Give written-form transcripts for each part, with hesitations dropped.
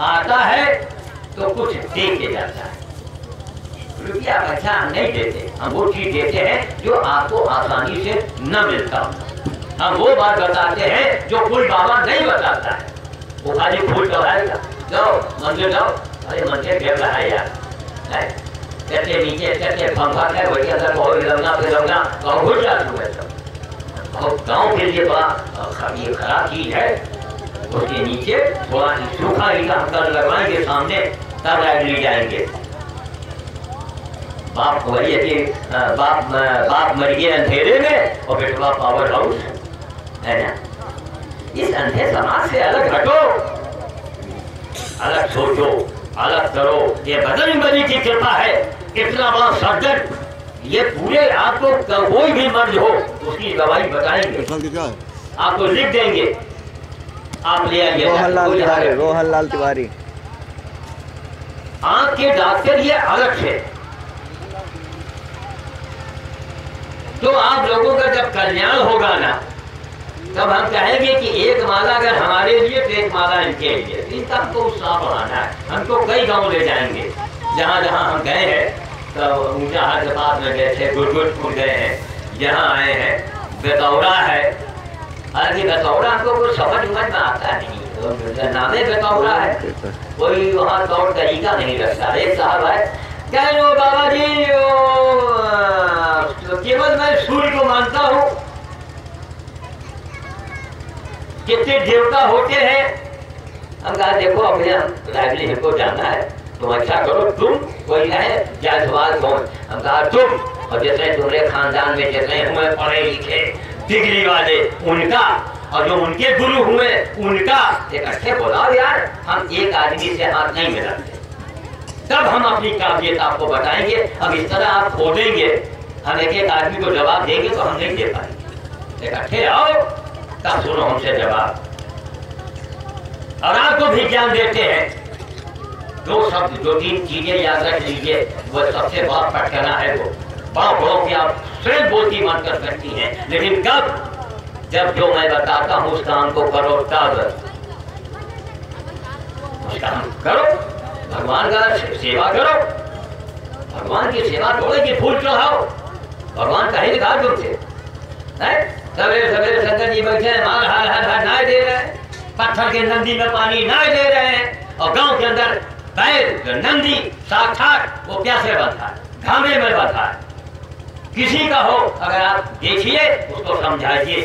आता है तो कुछ दे के जाता है। रुपया पैसा हम नहीं देते, हम वो चीज देते हैं जो आपको आसानी से न मिलता। हम वो बात बताते हैं जो कोई बाबा नहीं बताता है। वो खाली फूल चढ़ाएगा, जाओ मंदिर जाओ, अरे मंदिर गिर रहा है यार, कहते नीचे कहते पंखा है वही अंदर बहुत लंगा फिर लंगा गाँव घुस जाती है सब। और गाँव के लिए बड़ा खराब चीज है। उसके नीचे थोड़ा सूखा ईटा अंदर लगवाएंगे सामने, तब ले जाएंगे। बाप वही है कि बाप मर गए अंधेरे में और बेटवा पावर हाउस है ना। इस अंधे समाज से अलग हटो, अलग सोचो, अलग करो। ये बदन बली की कृपा है, इतना बड़ा सर्जन, ये पूरे आपको कोई भी मर्ज हो उसकी दवाई बताएंगे, आपको लिख देंगे, आप ले आइए। रोहन लाल तिवारी आंख के डॉक्टर ये अलग है। तो आप लोगों का जब कल्याण होगा ना, तब हम कहेंगे कि एक माला अगर हमारे लिए तो एक माला इनके लिए। इनका हमको उत्साह बढ़ाना है। हमको कई गांव ले जाएंगे, जहाँ जहाँ हम गए हैं। तो ऊंचा हाथ के पास में गए थे, गुरगुटपुर गए हैं, यहाँ आए हैं, बेतौरा है। हालांकि बेतौरा हमको कुछ समझ में आता नहीं, तो नामे बेतौरा है, कोई वहाँ तौर तरीका नहीं रखता। एक साहब है, कह लो बाबा जी तो केवल मैं सूर्य को मानता हूँ, कितने देवता होते हैं। हम कहा देखो अपने लाइब्रेरी को जाना है, तुम अच्छा करो, तुम कोई है जायसवाल कौन। हम कहा तुम, और जितने तुम्हारे खानदान में जितने हुए पढ़े लिखे डिग्री वाले उनका, और जो उनके गुरु हुए उनका इकट्ठे बुलाओ यार। हम एक आदमी से हाथ नहीं मिलाते, तब हम अपनी काबिलियत आपको बताएंगे। अब इस तरह आप खोदेंगे, हम एक एक आदमी को जवाब देंगे तो हम नहीं दे पाएंगे। इकट्ठे आओ तब सुनो हमसे जवाब। और आपको भी ज्ञान देते हैं, दो शब्द दो तीन चीजें याद रख लीजिए। वो सबसे बड़ा पटकना है, वो बड़ों की आप स्वयं बोलती मान कर सकती हैं, लेकिन कब, जब जो मैं बताता हूँ उस काम को करो, तब उस काम करो, भगवान का सेवा करो। भगवान की सेवा थोड़े की फूल चढ़ाओ, भगवान का ही दिखा तुमसे। सवेरे सवेरे शंकर जी बैठे हैं, मार हार हार हार नाय दे रहे हैं, पत्थर के नंदी में पानी नाय दे रहे हैं। और गांव के अंदर बैल नंदी साक्षात वो प्यासे बंधा है, घामे में बंधा है। किसी का हो अगर आप देखिए, उसको समझाइए।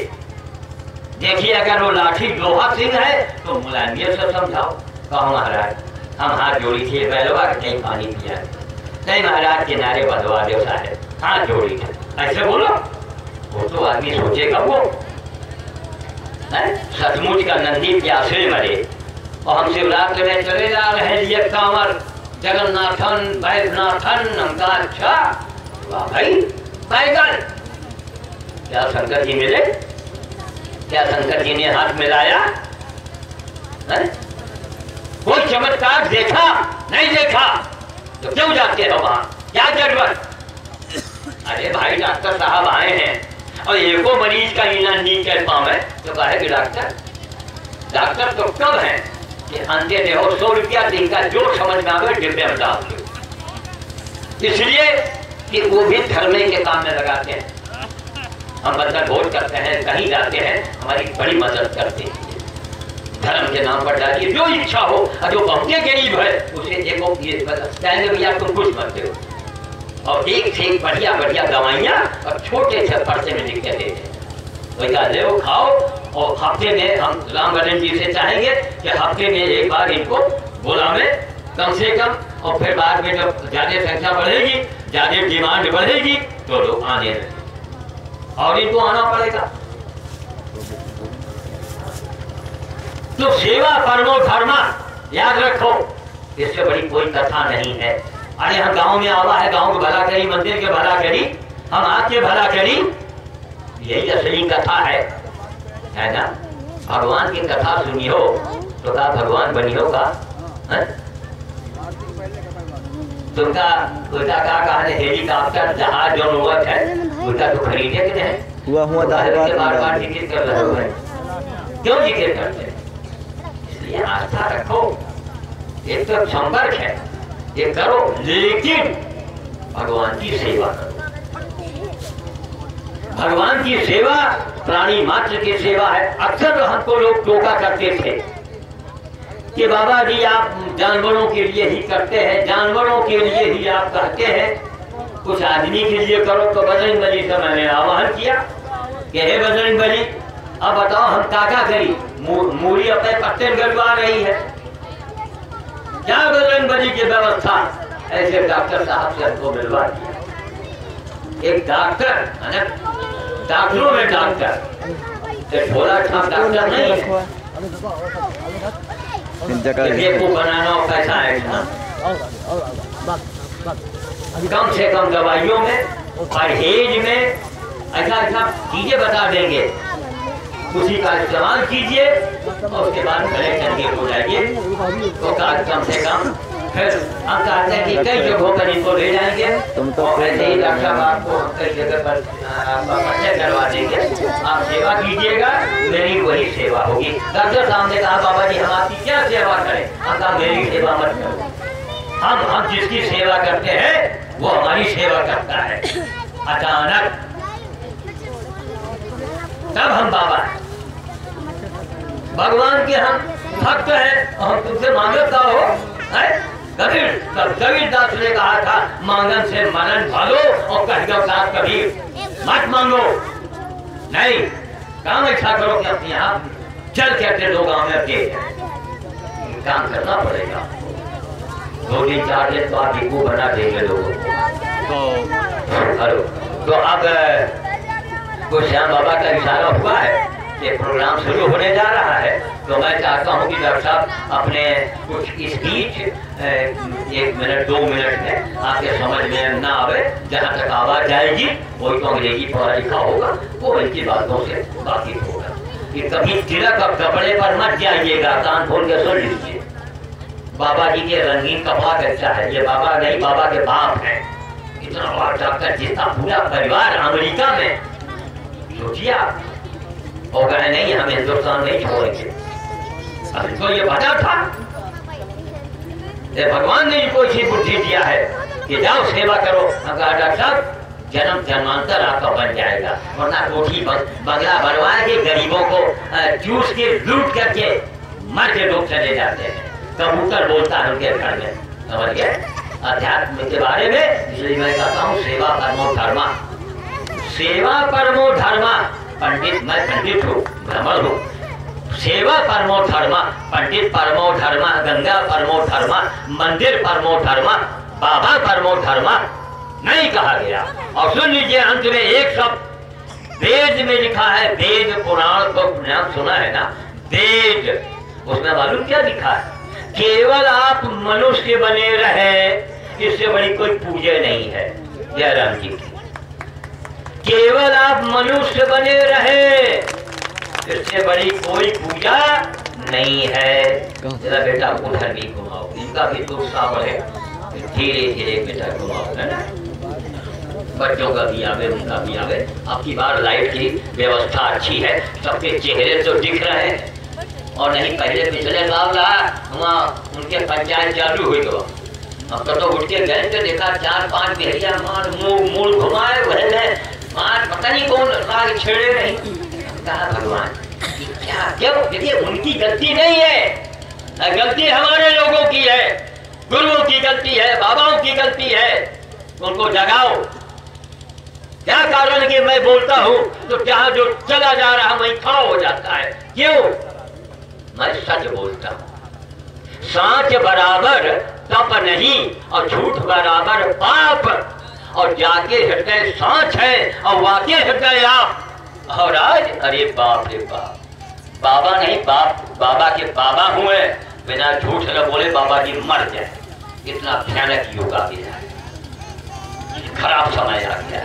देखिए अगर वो लाठी लोहा सिंह है तो मुलायमियत से समझाओ। कहो महाराज हम हाथ जोड़ी थी बैलवा कहीं पानी पिया, नहीं महाराज किनारे बंधवा दो सारे, हाथ जोड़ी थे, ऐसे बोलो। वो तो आदमी सोचेगा वो सचमुच का नंदी प्यासे मरे। और हम शिवरात्रि में चले जा रहे हैं ये कांवर जगन्नाथन बैद्यनाथन। हम कहा अच्छा वाह भाई पैदल, क्या शंकर जी मिले, क्या शंकर जी ने हाथ मिलाया है? कोई चमत्कार देखा नहीं देखा तो क्यों जाते हो वहां, क्या जरूरत। अरे भाई डॉक्टर साहब आए हैं और एको मरीज का इलाज नहीं कर पाए तो कहे कि डॉक्टर तो कब है कि अंधे देहो 100 रुपया दिन का जो समझ में आवे डिब्बे में डाल दो, इसलिए कि वो भी धर्म के काम में लगाते हैं। हम बंधन भोज करते हैं, कहीं जाते हैं, हमारी बड़ी मदद करते हैं। धर्म के नाम पर डालिए जो इच्छा हो, और जो बहुत गरीब है उसे देखो कहेंगे भैया तुम कुछ मत दो, और एक से एक बढ़िया बढ़िया दवाइयाँ और छोटे से पर्चे में लिख के देते भैया ले खाओ। और हफ्ते में हम राम बरन जी से चाहेंगे कि हफ्ते में एक बार इनको बुलावे कम से कम, और फिर बाद में जब ज्यादा संख्या बढ़ेगी, ज्यादा डिमांड बढ़ेगी तो लोग आने लगे और इनको आना पड़ेगा। तो सेवा परमो धर्मा याद रखो, इससे बड़ी कोई कथा नहीं है। अरे हम गांव में आवा है, गांव को भला करी, मंदिर के भला करी, हम आपके भला करी, यही असली कथा है ना। भगवान की कथा सुनी हो तो का भगवान बनी होगा। तुमका उल्टा का कहा हेलीकॉप्टर जहाज जो नौबत है उल्टा तो खरीदे कि नहीं हुआ बार जिक्र कर रहे हो, क्यों जिक्र करते हैं? इसलिए आस्था रखो, एक तो संपर्क है, ये करो, लेकिन भगवान की सेवा करो। भगवान की सेवा प्राणी मात्र की सेवा है। अक्सर हमको लोग टोका करते थे कि बाबा जी आप जानवरों के लिए ही करते हैं, जानवरों के लिए ही आप कहते हैं, कुछ आदमी के लिए करो। तो बजरंग बली से मैंने आह्वान किया कि हे बजरंग बली, अब बताओ हम क्या करी, मूली अपने पत्ते गड़वा रही है, क्या बजरंग बली की व्यवस्था? ऐसे डॉक्टर साहब से हमको मिलवा दिया। एक डॉक्टर, डॉक्टरों में डॉक्टर, भोला ठाम डॉक्टर नहीं है, को बनाना पैसा है ना। कम से कम दवाइयों में, परहेज में ऐसा ऐसा चीजें बता देंगे, उसी का इस्तेमाल कीजिए और उसके बाद गले चलके हो जाइए। तो कम से कम फिर हम चाहते हैं कि कई जगहों पर इनको ले जाएंगे और ऐसे ही डॉक्टर साहब आपको कई जगह पर परिचय करवा देंगे। आप सेवा कीजिएगा, मेरी वही सेवा होगी। डॉक्टर साहब ने कहा बाबा जी हम आपकी क्या सेवा करें? हम कहा मेरी सेवा मत करो, हम जिसकी सेवा करते हैं वो हमारी सेवा करता है। अचानक तब हम बाबा भगवान के हम भक्त हैं, हम तुमसे मांगता हो है? कबीर दास ने कहा था मांगन से मनन भालो और कह दो साथ कबीर मत मांगो। नहीं, काम ऐसा करो कि अपने आप चल के अपने दो गांव में दे काम करना पड़ेगा। 2 दिन 4 दिन तो आप को बना देंगे लोगों तो अब कुछ श्याम बाबा का इशारा हुआ है कि प्रोग्राम शुरू होने जा रहा है। तो मैं चाहता हूँ कि डॉक्टर साहब अपने कुछ स्पीच 1 मिनट 2 मिनट में आपके समझ में ना आवे, जहाँ तक आवाज जाएगी वही तो अंग्रेजी पढ़ा लिखा होगा, वो इनकी बातों से वाकिफ होगा। कि कभी तिलक और कपड़े पर मत जाइएगा, कान खोल के सुन लीजिए। बाबा जी के रंगीन कपड़ा अच्छा है, ये बाबा नहीं, बाबा के बाप है। इतना बड़ा डॉक्टर जिसका पूरा परिवार अमेरिका में, सोचिए आप, हो गए नहीं, हम हिंदुस्तान नहीं छोड़ेंगे। अब इनको ये पता था, भगवान ने इनको इसी बुद्धि दिया है कि जाओ सेवा करो। डॉक्टर साहब जन्म जन्मांतर आपका बन जाएगा, वरना कोठी बंगला बनवा के गरीबों को चूस के लूट करके मर के लोग चले जाते हैं। कबूतर बोलता है उनके घर में, समझ गए अध्यात्म के बारे में। इसलिए मैं कहता हूँ सेवा परमो धर्मा, सेवा परमो धर्मा। पंडित, मैं पंडित हूँ, ब्राह्मण हूँ। सेवा परमो धर्मा, पंडित परमो धर्मा, गंगा परमो धर्मा, मंदिर परमो धर्मा, बाबा परमो धर्मा नहीं कहा गया। और सुन लीजिए अंत में एक शब्द वेद में लिखा है, वेद पुराण को नाम सुना है ना, वेद, उसमें मालूम क्या लिखा है? केवल आप मनुष्य बने रहे, इससे बड़ी कोई पूजा नहीं है। जयराम जी की केवल आप मनुष्य बने रहे, इससे बड़ी कोई पूजा नहीं है। जरा बेटा उधर भी घुमाओ, इनका भी दूसरा बढ़े, धीरे धीरे बेटा घुमाओ, है ना। बच्चों का भी आवे, उनका भी आवे। आपकी बार लाइट की व्यवस्था अच्छी है, सबके चेहरे तो दिख रहे हैं। और नहीं पहले पिछले साल वहाँ उनके पंचायत चालू हुई तो अब तो उठ के गए तो देखा 4-5 बिहरिया मार मूल घुमाए वह मार, पता नहीं कौन राग छेड़े नहीं। कहा भगवान क्या क्यों? देखिए उनकी गलती नहीं है, गलती हमारे लोगों की है, गुरुओं की गलती है, बाबाओं की गलती है। उनको जगाओ। क्या कारण कि मैं बोलता हूँ तो क्या जो चला जा रहा वही खाओ हो जाता है? क्यों? मैं सच बोलता हूँ। साच बराबर तप नहीं और झूठ बराबर पाप, और जाके हृदय सांच है और वाके हृदय आप। और आज अरे बाप रे बाप, बाबा नहीं बाप, बाबा के बाबा हुए, बिना झूठ न बोले बाबा जी मर जाए। इतना भयानक युग आ गया है, खराब समय आ गया।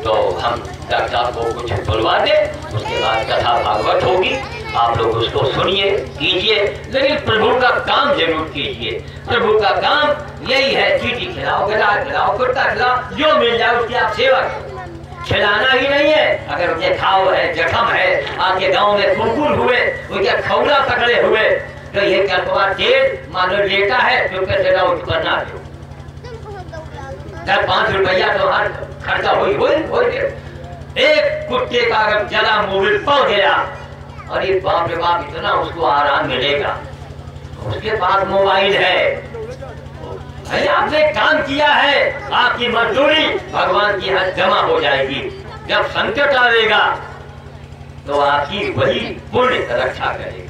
तो हम डॉक्टर साहब को कुछ बुलवा दे, उसके बाद कथा भागवत होगी, आप लोग उसको सुनिए, कीजिए, लेकिन प्रभु का काम जरूर कीजिए। प्रभु का काम यही है, चीटी खिलाओ, गला खिलाओ, कुर्ता खिलाओ, जो मिल जाए उसकी आप सेवा करो। खिलाना ही नहीं है, अगर उनके खाओ है, जख्म है, आपके गांव में कुकुर हुए, उनके खौला पकड़े हुए, तो ये कल्पवा तेल मान लो लेटा है तो कैसे ना उठ करना है 10-5 रुपया तो हर खर्चा हो एक कुत्ते का अगर जला मोबिल पड़ गया, अरे बाप रे बाप इतना उसको आराम मिलेगा। उसके पास मोबाइल है, अरे आपने काम किया है, आपकी मजदूरी भगवान की यहाँ जमा हो जाएगी। जब संकट आएगा तो आपकी वही पुण्य रक्षा करेगा।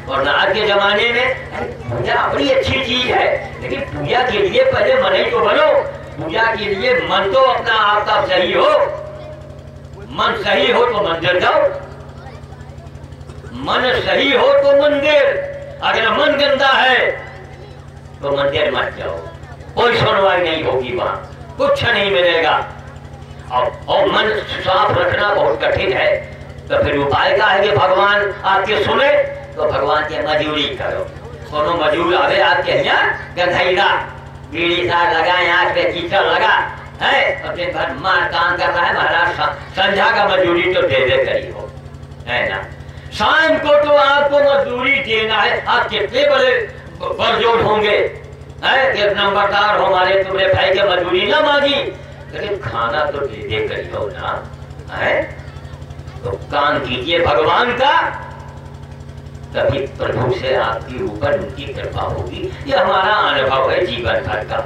और आज के जमाने में पूजा बड़ी अच्छी चीज है, लेकिन पूजा के लिए पहले मन ही तो बनो। पूजा के लिए मन तो अपना आपका सही हो, मन सही हो तो मंदिर जाओ, मन सही हो तो मंदिर, अगर मन गंदा है तो मंदिर मत जाओ, कोई सुनवाई नहीं होगी, वहां कुछ नहीं मिलेगा। और मन साफ रखना बहुत कठिन है, तो फिर उपाय क्या है कि भगवान आपके सुने तो भगवान की मजूरी करो। कोनो मजूर आवे आपके यहाँ गंधैला बीड़ी सार लगाए, आँख पे कीचड़ लगा है, अपने घर मार काम कर रहा है, महाराज संध्या का मजूरी तो दे करी हो, है ना। शाम को तो आपको मजदूरी देना है। आप कितने बड़े बरजोड़ होंगे, कि नंबरदार हो हमारे, तुमने भाई के मजदूरी ना मांगी, लेकिन खाना तो दे करी हो ना, है। तो काम कीजिए भगवान का, तभी प्रभु से आपके ऊपर उनकी कृपा होगी। ये हमारा अनुभव है जीवन भर का।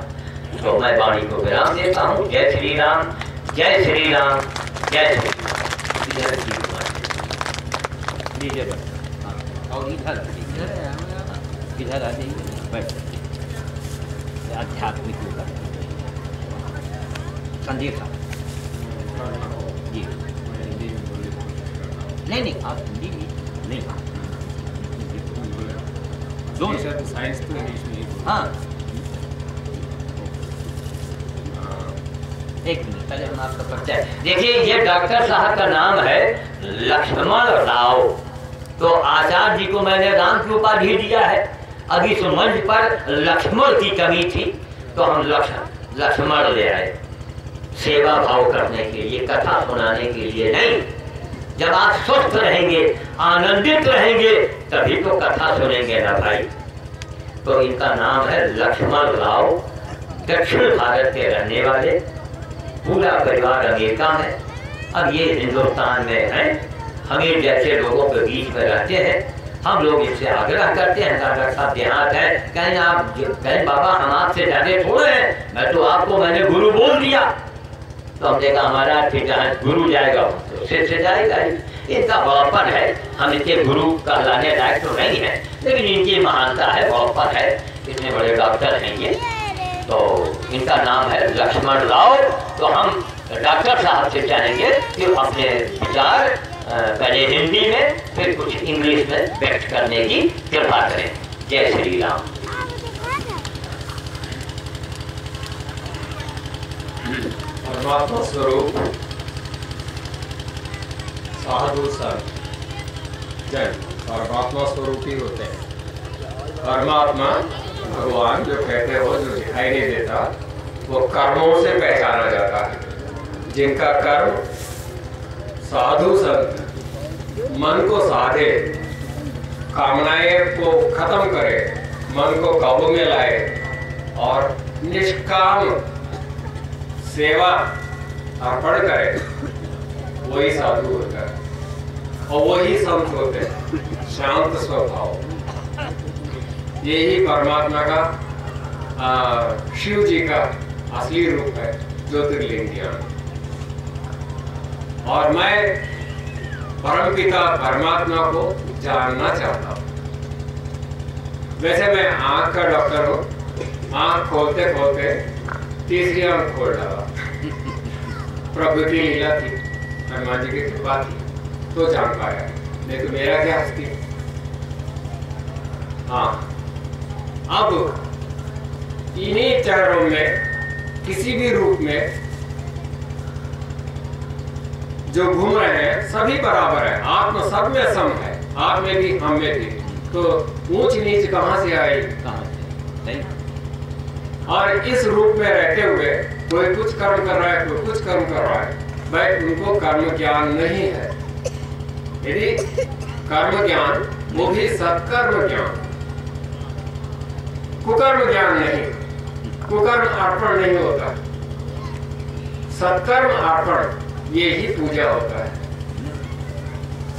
तो मैं वाणी को विराम देता हूँ। जय श्री राम, जय श्री राम, जय श्री राम। और इधर आ जाइए, बैठ आध्यात्मिक होगा संदेशा जी। नहीं आप हिंदी नहीं, दोनों साइंस तो इंग्लिश में। हाँ, एक मिनट पहले हम आपका परिचय। देखिए, ये डॉक्टर साहब का नाम है लक्ष्मण राव। तो आचार्य जी को मैंने राम की उपाधि दिया है। अभी इस मंच पर लक्ष्मण की कमी थी तो हम लक्ष्मण ले आए, सेवा भाव करने के लिए, कथा सुनाने के लिए नहीं। जब आप स्वस्थ रहेंगे, आनंदित रहेंगे, तभी तो कथा सुनेंगे ना भाई। तो इनका नाम है लक्ष्मण राव, दक्षिण भारत के रहने वाले, पूरा परिवार अमेरिका में, अब ये हिंदुस्तान में है। हमें जैसे लोगों के बीच में रहते हैं, हम लोग इनसे आग्रह करते हैं, डॉक्टर साहब देहात है, कहें बाबा हम आपसे ज्यादा थोड़े हैं, मैं तो आपको मैंने गुरु बोल दिया। तो हम देखा हमारा फिर जहाँ गुरु जाएगा तो से जाएगा ही। इनका बड़प्पन है, हम इनके गुरु कहलाने लायक तो नहीं है, लेकिन इनकी महानता है, बड़प्पन है, इतने बड़े डॉक्टर हैं ये। तो इनका नाम है लक्ष्मण राव। तो हम डॉक्टर साहब से चाहेंगे कि अपने विचार पहले हिंदी में फिर कुछ इंग्लिश में व्यक्त करने की कृपा करें। जय श्री राम। परमात्मा स्वरूप साधु संत जन परमात्मा स्वरूप ही होते हैं। परमात्मा भगवान जो कहते हो, जो दिखाई नहीं देता, वो कर्मों से पहचाना जाता है। जिनका कर्म साधु संत मन को साधे, कामनाएं को खत्म करे, मन को काबू में लाए और निष्काम सेवा अर्पण करे, वही साधु होता है और वही संत होते हैं, शांत स्वभाव। यही परमात्मा का शिव जी का असली रूप है, ज्योतिर्लिंग ज्ञान। और मैं परमपिता परमात्मा को जानना चाहता हूँ। वैसे मैं आंख का डॉक्टर हूँ, आंख खोलते खोलते तीसरी आंख खोल डाला। प्रभु की लीला थी, हनुमान जी की कृपा थी तो जान पाया, नहीं तो मेरा क्या हस्ती। हाँ, अब इन्हीं चरणों में किसी भी रूप में जो घूम रहे हैं सभी बराबर है, आत्मा सब में सम है, आप में भी हम में भी। तो ऊंच नीच कहां से आई, नहीं। और इस रूप में रहते हुए कोई कुछ कर्म कर रहा है, कोई कुछ कर्म कर रहा है, भाई उनको कर्म ज्ञान नहीं है। यदि कर्म ज्ञान वो भी सत्कर्म ज्ञान, कुकर्म ज्ञान नहीं। कुकर्म अर्पण नहीं होता, सत्कर्म अर्पण ये ही पूजा होता है।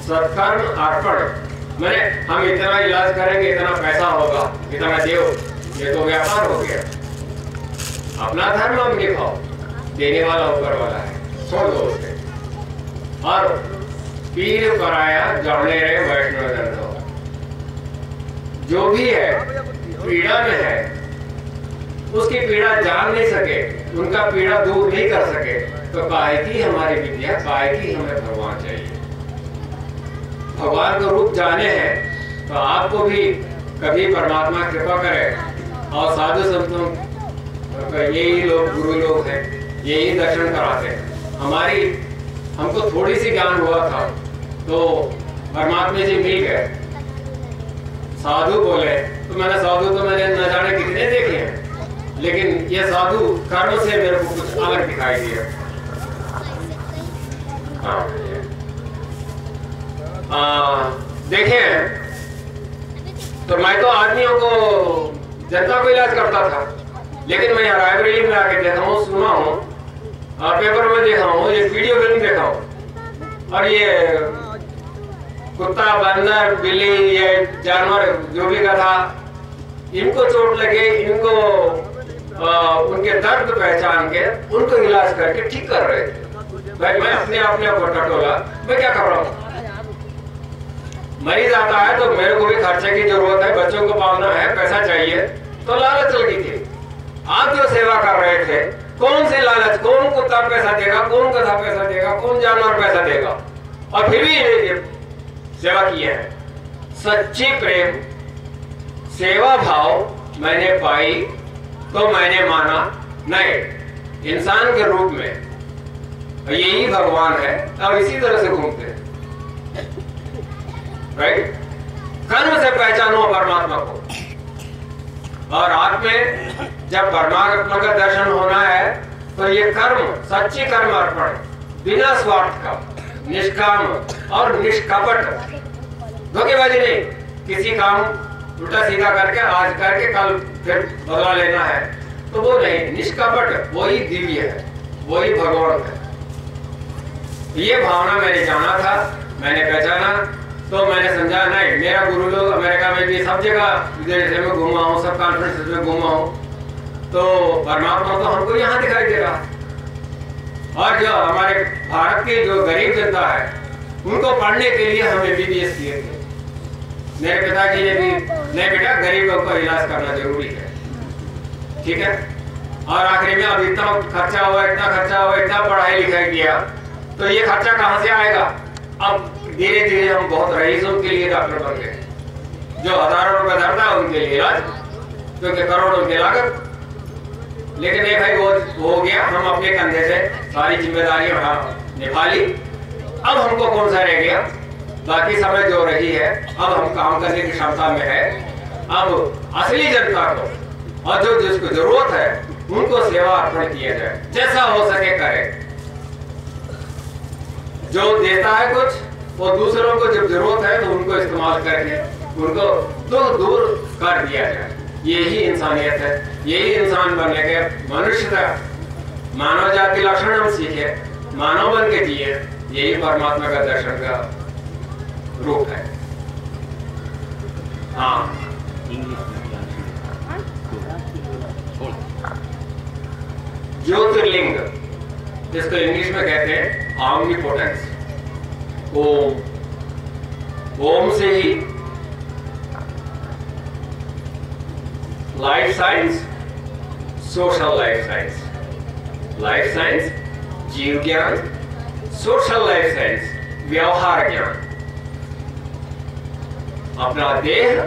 सत्कर्म अर्पण मैंने हम इतना इलाज करेंगे, इतना पैसा होगा, इतना देव, ये तो व्यापार हो गया। अपना धर्म हम निभाओ, देने वाला ऊपर वाला है, छोड़ दो उसे। और पीर पराया जाने रे वैष्णव दर्द, जो भी है पीड़ा में है, उसकी पीड़ा जान नहीं सके, उनका पीड़ा दूर नहीं कर सके, तो काहे की हमारी विद्या, काहे की हमें भगवान चाहिए। भगवान का रूप जाने हैं तो आपको भी कभी परमात्मा कृपा करे। और साधु संतों यही लोग गुरु लोग हैं, यही दर्शन कराते हैं। हमको थोड़ी सी ज्ञान हुआ था तो परमात्मा जी मिल गए, साधु बोले तो मैंने न जाने कितने देखे हैं, लेकिन ये साधु कर्म से मेरे को कुछ अलग दिखाई दिया। देखें तो मैं तो आदमियों को, जनता को इलाज करता था, लेकिन मैं यहाँ रायबरेली में आके देखा हूँ, सुना हूँ, पेपर में देखा हूँ, ये वीडियो फिल्म देखा हूँ, और ये कुत्ता, बंदर, बिल्ली, ये जानवर जो भी था, इनको चोट लगे, इनको उनके दर्द पहचान के उनको इलाज करके ठीक कर रहे थे। भाई मैं अपने आप को टटोला, मैं क्या कर रहा हूँ? मरीज आता है तो मेरे को भी खर्चे की जरूरत है, बच्चों को पालना है, पैसा चाहिए, तो लालच लगी थी। आप जो सेवा कर रहे थे, कौन से लालच, कौन कुत्ता पैसा देगा, कौन गधा पैसा देगा, कौन जानवर पैसा देगा, और फिर भी सेवा की है। सच्ची प्रेम, सेवा भाव मैंने पाई तो मैंने माना, नहीं इंसान के रूप में यही भगवान है, और इसी तरह से घूमते हैं। राइट? कर्म से पहचानो परमात्मा को, और आप में जब परमात्मा का दर्शन होना है तो ये कर्म, सच्ची कर्म अर्पण, बिना स्वार्थ का, निष्काम और निष्कपट, धोखेबाजी नहीं। किसी काम उल्टा सीधा करके आज करके कल फिर बदला लेना है, तो वो नहीं, निष्कपट, वही दिव्य है, वही भगवान है। ये भावना मैंने जाना था, मैंने पहचाना, तो मैंने समझा नहीं, मेरा गुरु लोग अमेरिका में भी सब जगह विदेश में घूमा हूँ, सब कॉन्फ्रेंस में घूमा हूँ, तो परमात्मा तो हमको यहाँ दिखाई दे रहा। और जो हमारे भारत के जो गरीब जनता है, उनको पढ़ने के लिए हमने BBS किए थे। मेरे पिताजी ने भी, नहीं बेटा गरीबों का इलाज करना जरूरी है, ठीक है। और आखिरी में अब इतना खर्चा हुआ, इतना खर्चा हुआ, इतना पढ़ाई लिखाई किया, तो ये खर्चा कहाँ से आएगा? अब धीरे धीरे हम बहुत रईसों के लिए डॉक्टर बन गए, जो हजारों रुपए धरता है उनके लिए इलाज, क्योंकि करोड़ों की लागत। लेकिन ये भाई वो हो गया, हम अपने कंधे से सारी जिम्मेदारियां निभा ली। अब हमको कौन सा रह गया? बाकी समय जो रही है, अब हम काम करने की क्षमता में है। अब असली जनता को और जो जिसको जरूरत है उनको सेवा अर्पण किया जाए, जैसा हो सके करे। जो देता है कुछ, वो दूसरों को जब जरूरत है तो उनको इस्तेमाल करके उनको दुख दूर कर दिया जाए। यही इंसानियत है, यही इंसान बनने के, मनुष्यता, मानव जाति लक्षण हम सीखे, मानव बन के जिए, यही परमात्मा का दर्शन का रूप है। हाँ, ज्योतिर्लिंग, जिसको इंग्लिश में कहते हैं ऑमनीपोटेंस। ओम से ही life science, social life science, जीव ज्ञान, सोशल लाइफ साइंस, व्यवहार ज्ञान। अपना देह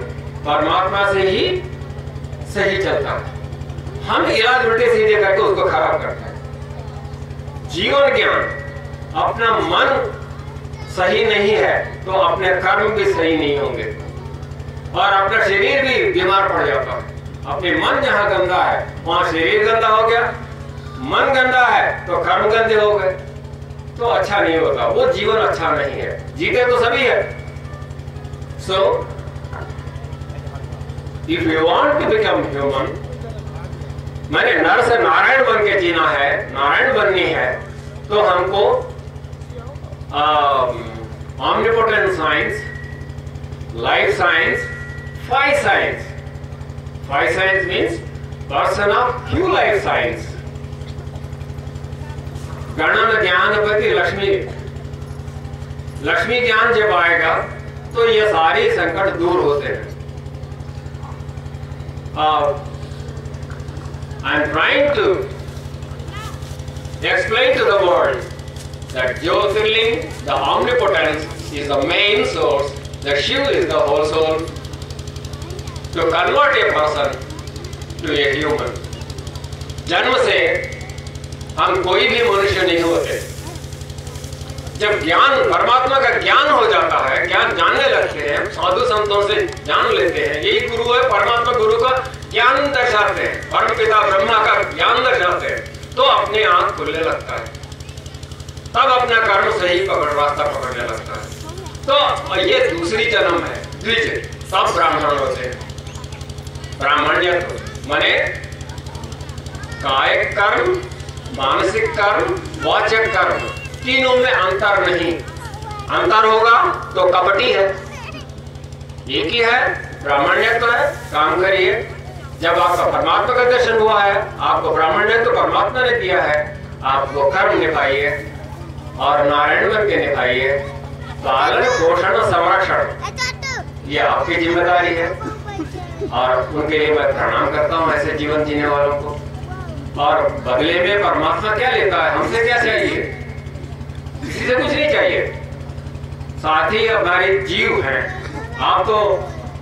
परमात्मा से ही सही चलता है, हम इलाज उल्टे सीधे करके उसको खराब करते हैं। जीवन ज्ञान, अपना मन सही नहीं है तो अपने कर्म भी सही नहीं होंगे, और अपना शरीर भी बीमार पड़ जाता है। अपने मन जहां गंदा है वहां शरीर गंदा हो गया, मन गंदा है तो कर्म गंदे हो गए, तो अच्छा नहीं होता, वो जीवन अच्छा नहीं है। जीते तो सभी है। So if you want to become human, मैंने नर से नारायण बन के जीना है, नारायण बननी है, तो हमको omnipotent science, life science, phi science. Phi science means person of Q life science. गणन ज्ञानपति Lakshmi, Lakshmi ज्ञान जब आएगा तो ये सारी संकट दूर होते हैं. I am trying to explain to the world that Jyotirling, the omnipotence, is the main source, that Shiva is the whole soul, to convert a person to a human. जन्म से हम कोई भी मनुष्य नहीं होते. जब ज्ञान, परमात्मा का ज्ञान हो जाता है, ज्ञान जानने लगते हैं, साधु संतों से जान लेते हैं, यही गुरु है, परमात्मा गुरु का ज्ञान दर्शाते हैं, परम पिता ब्रह्मा का ज्ञान दर्शाते हैं, तो अपने आंख खुलने लगता है, तब अपना कर्म सही रास्ता पकड़ने लगता है. तो ये दूसरी जन्म है, द्विज. सब ब्राह्मण होते हैं. ब्राह्मण्यत्व माने कायिक कर्म, मानसिक कर्म, वाचक कर्म, तीनों में अंतर नहीं. अंतर होगा तो कपटी है. एक ही है, ब्राह्मण्यत्व है, काम करिए. जब आपका परमात्मा का दर्शन हुआ है, आपको ब्राह्मण्यत्व परमात्मा ने दिया है, आप वो कर्म निभाइए और नारायण बन के निभाइए. पालन पोषण संरक्षण ये आपकी जिम्मेदारी है, और उनके लिए मैं प्रणाम करता हूँ ऐसे जीवन जीने वालों को. और बदले में परमात्मा क्या लेता है, हमसे क्या चाहिए? किसी से कुछ नहीं चाहिए. साथ ही हमारे जीव हैं. आप तो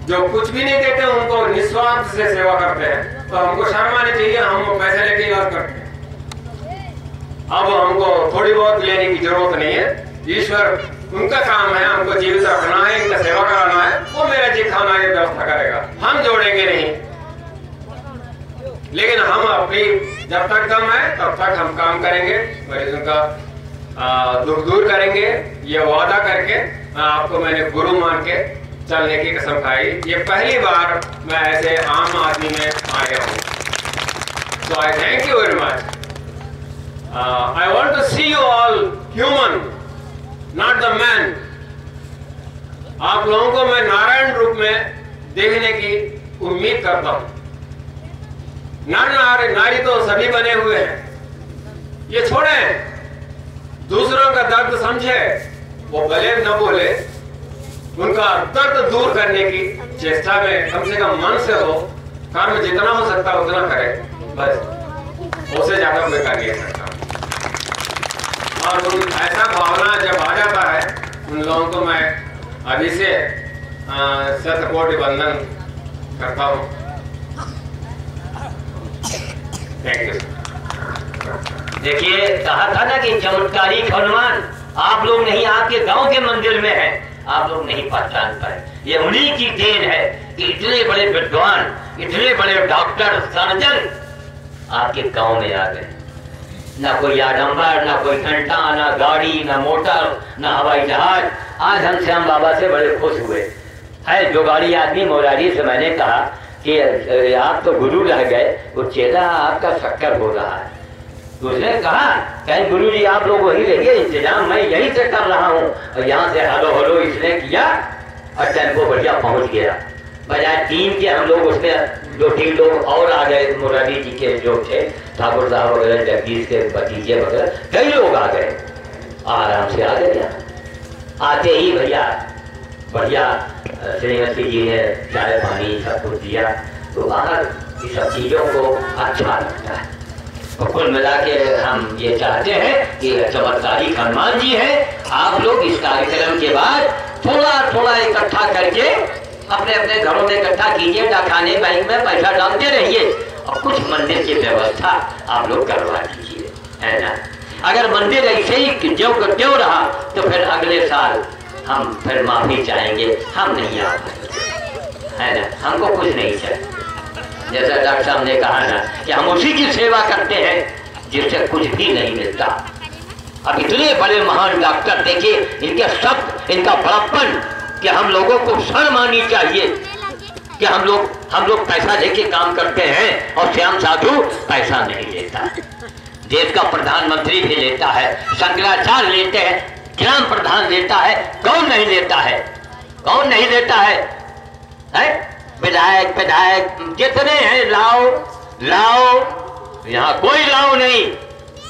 जो कुछ भी नहीं देते उनको निस्वार्थ से सेवा करते हैं, तो हमको शर्म आनी चाहिए. हम पैसे लेके इलाज करते हैं. अब हमको थोड़ी बहुत लेने की जरूरत नहीं है. ईश्वर उनका काम है, हमको जीवित रखना है, इनका सेवा कराना है, वो मेरा जी खाना ये व्यवस्था करेगा. हम जोड़ेंगे नहीं, लेकिन हम अपनी जब तक दम है तब तक हम काम करेंगे, मरीजों का दुख दूर करेंगे. ये वादा करके आपको मैंने गुरु मान के चलने की कसम खाई. ये पहली बार मैं ऐसे आम आदमी में आया हूँ. So I thank you very much. I want to see you all human, not the man. आप लोगों को मैं नारायण रूप में देखने की उम्मीद करता हूँ. नर नारी तो सभी बने हुए हैं. ये छोड़ें, दूसरों का दर्द समझे, वो भले न बोले, उनका दर्द दूर करने की चेष्टा में कम से कम मन से हो. कर्म जितना हो सकता है उतना करे, बस. उससे ज्यादा कोई कर नहीं सकता. और उन ऐसा भावना जब आ जाता है उन लोगों को मैं अभी से शतकोटि वंदन करता हूँ. Thank you. देखिए, कहा था ना कि चमत्कारी हनुमान आप लोग नहीं, आपके गांव के मंदिर में है, आप लोग नहीं पहचान पाए. ये उन्हीं की देन है कि इतने बड़े विद्वान, इतने बड़े डॉक्टर, सर्जन आपके गांव में आ गए. ना कोई आडंबर, ना कोई घंटा, ना गाड़ी, ना मोटर, ना हवाई जहाज. आज हम श्याम बाबा से बड़े खुश हुए. है जो गाड़ी आदमी मोरारी से मैंने कहा कि आप तो गुरु रह गए, वो चेला आपका शक्कर हो रहा है. तो उसने कहा कहीं गुरु जी आप लोग वही रहिए, इंतजाम मैं यहीं से कर रहा हूँ. और यहाँ से हेलो हेलो इसने किया और टेम्पो बढ़िया पहुँच गया. बजाय 3 के हम लोग उसमें 2-3 लोग और आ गए. मुरारी जी के जो थे ठाकुर साहब वगैरह, जगदीश के भतीजे वगैरह, कई लोग आ गए. आराम से आ गए. आते ही भैया बढ़िया श्रीमती जी ने चाय पानी सब कुछ दिया. तो बाहर इस सब चीज़ों को अच्छा लगता है. तो कुल मिला के हम ये चाहते हैं कि चमत्कारी हनुमान जी है, आप लोग इस कार्यक्रम के बाद थोड़ा थोड़ा इकट्ठा करके अपने अपने घरों में इकट्ठा कीजिए. डाकखाने बैंक में पैसा डालते रहिए और कुछ मंदिर की व्यवस्था आप लोग करवा दीजिए, है ना. अगर मंदिर ऐसे ही ज्यों का त्यों रहा तो फिर अगले साल हम फिर माफी चाहेंगे, हम नहीं आ पाएंगे, है ना. हमको कुछ नहीं चाहिए. जैसा डॉक्टर साहब ने कहा ना कि हम उसी की सेवा करते हैं जिससे कुछ भी नहीं मिलता. अब इतने बड़े महान डॉक्टर देखिए, इनके शब्द, इनका बड़प्पन, कि हम लोगों को शर्म आनी चाहिए कि हम लोग हम लोग पैसा लेके काम करते हैं और श्याम साधु पैसा नहीं लेता। देश का प्रधानमंत्री भी लेता है, शंकराचार्य लेते हैं, ग्राम प्रधान लेता है, कौन नहीं लेता है? कौन नहीं लेता है? विधायक विधायक जितने हैं लाओ लाओ, यहाँ कोई लाओ नहीं।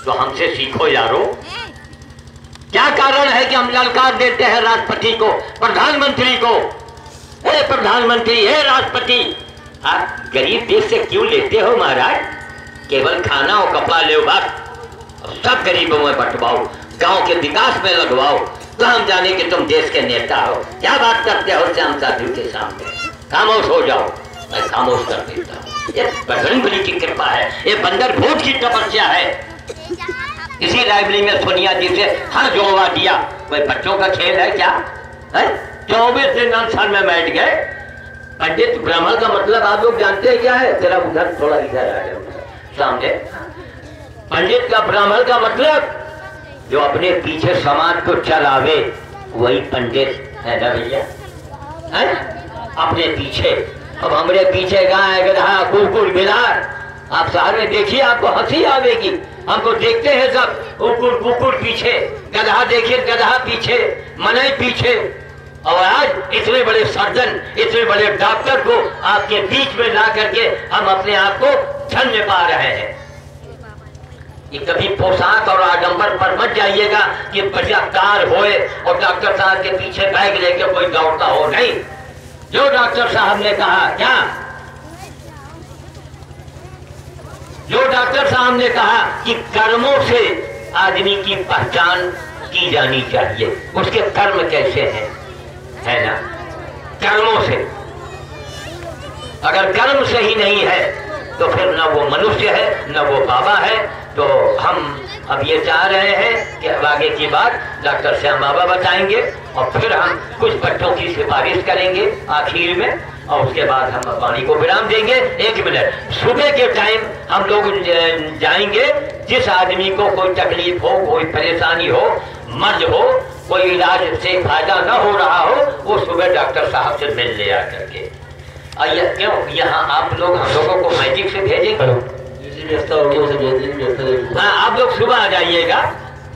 तो हमसे सीखो यारो। क्या कारण है कि हम ललकार देते हैं राष्ट्रपति को, प्रधानमंत्री को? हे प्रधानमंत्री, हे राष्ट्रपति, आप गरीब देश से क्यों लेते हो महाराज? केवल खाना और कपड़ा ले बस, सब गरीबों में बंटवाओ, गांव के विकास में लगवाओ। तो हम जाने कि तुम देश के नेता हो। क्या बात करते हो श्याम साधु के सामने? खामोश हो जाओ। मैं खामोश कर देता हूँ। ये बजरंग बली की कृपा है, ये बंदर भूत की तपस्या है। इसी लाइब्रेरी में सोनिया जी से हर जोड़वा दिया। कोई बच्चों का खेल है क्या? 24 दिन साल में बैठ गए। पंडित ब्राह्मण का मतलब आप लोग जानते हैं क्या है? तेरा उधर थोड़ा इधर आ गया सामने। पंडित का ब्राह्मण का मतलब जो अपने पीछे समाज को चलावे, वही पंडित है ना भैया? अपने पीछे। अब हमारे पीछे गाय गधा कुकुर बिलार, आप सारे देखिए, आपको हंसी आवेगी। हमको देखते हैं सब, कुकुर कुकुर पीछे, गधा देखिए गधा पीछे, मनई पीछे। और आज इतने बड़े सर्जन, इतने बड़े डॉक्टर को आपके बीच में ला करके हम अपने आप को धन्य पा रहे हैं। कि कभी पोशाक और आडंबर पर मत जाइएगा कि बढ़िया कार होए और डॉक्टर साहब के पीछे बैग लेके कोई दौड़ता हो। नहीं, जो डॉक्टर साहब ने कहा, क्या जो डॉक्टर साहब ने कहा कि कर्मों से आदमी की पहचान की जानी चाहिए, उसके कर्म कैसे हैं, है ना? कर्मों से। अगर कर्म सही नहीं है तो फिर न वो मनुष्य है न वो बाबा है। तो हम अब ये चाह रहे हैं कि अब आगे की बात डॉक्टर श्याम बाबा बताएंगे और फिर हम कुछ बच्चों की सिफारिश करेंगे आखिर में, और उसके बाद हम वाणी को विराम देंगे। 1 मिनट। सुबह के टाइम हम लोग जाएंगे, जिस आदमी को कोई तकलीफ हो, कोई परेशानी हो, मर्ज हो, कोई इलाज से फायदा न हो रहा हो, वो सुबह डॉक्टर साहब से मिल ले आकर के। क्यों यहाँ आप लोग हम लोगों को मैजिक से भेजेंगे? हाँ, आप लोग सुबह आ जाइएगा,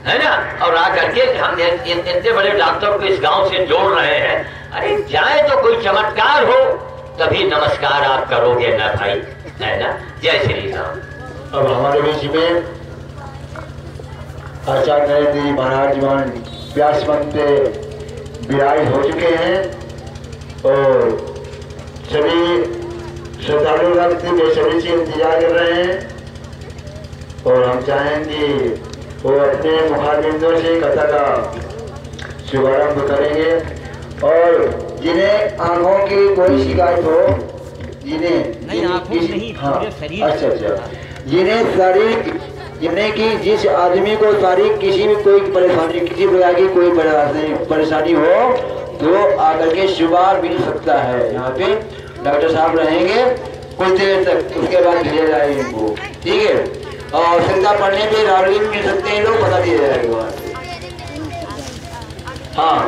है ना? और आ करके हम इतने बड़े डॉक्टर को इस गांव से जोड़ रहे हैं। अरे जाए तो कोई चमत्कार हो तभी नमस्कार आप करोगे ना भाई, है ना? जय श्री राम। अब हमारे बीच में आचार्य नरेंद्र जी महाराज व्यास मंच पे विराज हो चुके हैं और सभी श्रद्धालु बेसब्री से इंतजार कर रहे हैं। और हम चाहेंगे वो अपने मुखारबिंदों से कथा का शुभारंभ करेंगे। और जिन्हें आंखों की कोई शिकायत हो, जिन्हें कि जिस आदमी को शारीरिक किसी भी कोई परेशानी, किसी प्रकार की कोई परेशानी हो, तो आकर के शुभार मिल सकता है। यहाँ पे डॉक्टर साहब रहेंगे कुछ देर तक, उसके बाद भेजा जाएगा इनको, ठीक है? और चिंता पढ़ने पे रावड़ी मिल सकते हैं लोग, बता दिया जाएगा। हाँ,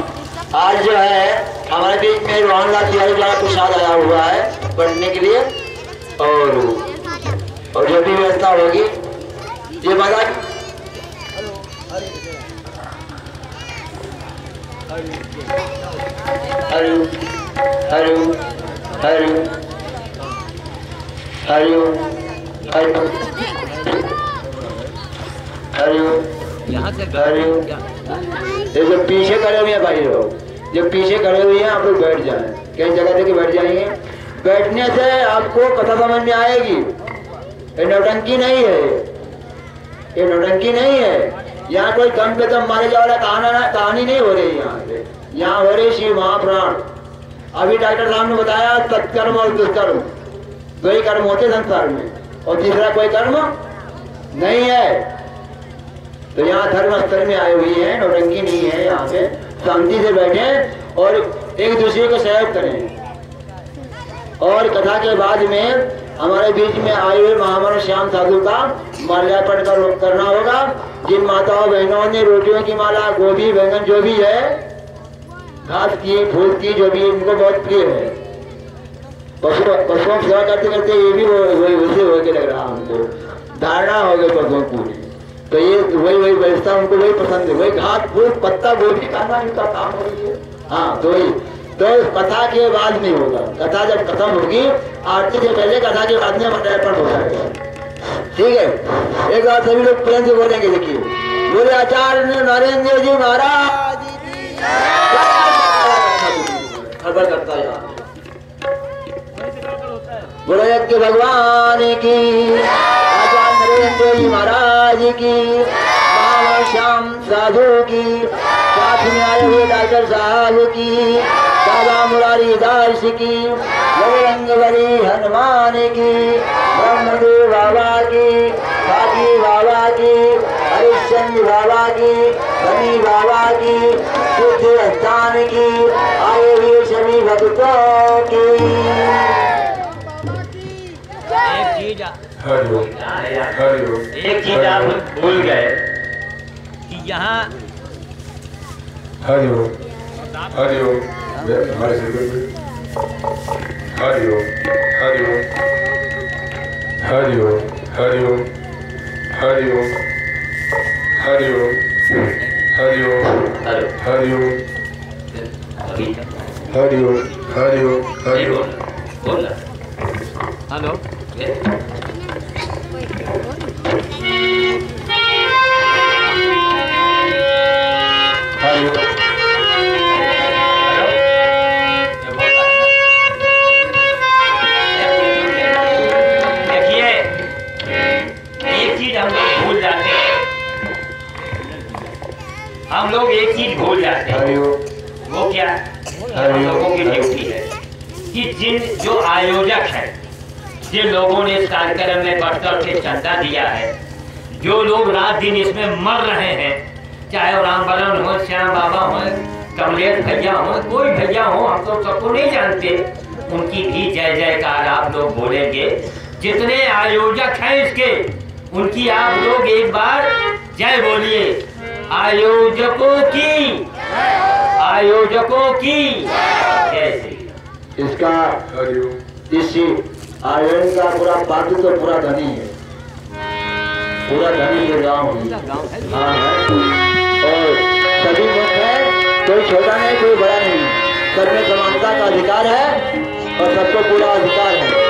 आज जो है हमारे बीच में रोहन लाल तिवारी द्वारा प्रसाद आया हुआ है पढ़ने के लिए, और जो भी व्यवस्था होगी ये महाराज हरि हरि हरि हरि हरि। ये जो पीछे खड़े हुए हैं भाई लोग, जो पीछे खड़े हुए हैं, आप लोग बैठ जाएं, कई जगह देके बैठ जाएंगे। बैठने से आपको कथा समझ में आएगी। ये नौटंकी नहीं है, ये नौटंकी नहीं है। यहाँ कोई दम पे दम मारे जा वाला कहानी नहीं हो रही यहाँ पे। यहाँ हो रही शिव महाप्राण। अभी डॉक्टर साहब ने बताया सत्कर्म और दुष्कर्म, दो ही कर्म होते संसार में, और तीसरा कोई कर्म नहीं है। तो यहाँ धर्म स्तर में आए हुई है, नौटंकी नहीं है। यहाँ पे शांति से बैठे और एक दूसरे को सहयोग करें। और कथा के बाद में हमारे बीच में आए हुए महामन श्याम साधु का माल्यार्पण करना होगा। जिन माताओं बहनों ने रोटियों की माला, गोभी बैंगन जो भी है, घास की फूल की जो भी इनको बहुत प्रिय है, पशुओं की सेवा करते करते ये भी वही वैसे हो के लग रहा हमको, धारणा हो गई पशुओं पूरी। तो ये वही व्यवस्था उनको वही पसंद है, वही घास फूस पत्ता गोभी खाना इनका काम हो रही है। हाँ तो कथा के बाद में होगा, कथा जब खत्म होगी आरती से पहले कथा के बाद में अर्पण हो जाएगा। ठीक है, एक बार सभी लोग प्रेम से बोलेंगे। देखिए, बोले आचार्य नरेंद्र जी महाराज खबर करता है, बोलो यज्ञ भगवान की, आचार्य नरेंद्र जी महाराज की, बाबा श्याम साधु की, साथ में आए हुए डॉक्टर साहब की, बाबा मुरारी दास की, बजरंगबली हनुमान की, ब्रह्मदेव बाबा की, काकी बाबा की, हरिश्चंद्र बाबा की, शनि बाबा की, सिद्ध स्थान की, आए हुए सभी भक्तों की। एक चीज आप भूल गए कि यहाँ हरिओम हरिओम हरिओम हरिओम हरिओम हरिओम हरिओम हरिओम हरिओम हरिओम हरिओम हरिओम हरिओम बोल हेलो देखिए, एक चीज हम लोग भूल जाते हैं, हम लोग एक चीज भूल जाते हैं, वो क्या हम लोगों की ड्यूटी है कि जो आयोजक है, जिन लोगों ने इस कार्यक्रम में बढ़ चढ़ के चंदा दिया है, जो लोग रात दिन इसमें मर रहे हैं, चाहे वो रामबरन हो, श्याम बाबा हो, कमलेश भैया हो, कोई भैया हो, हम तो सबको नहीं जानते, उनकी भी जय जयकार आप लोग बोलेंगे। जितने आयोजक हैं इसके, उनकी आप लोग एक बार जय बोलिए। आयोजकों की जय श्री। इसका इस आयोजन का पूरा पात्र तो पूरा धनी है, पूरा धनी ये गाँव है। हाँ है, और सभी लोग हैं, कोई छोटा नहीं कोई बड़ा नहीं, सब में समानता का अधिकार है और सबको पूरा अधिकार है।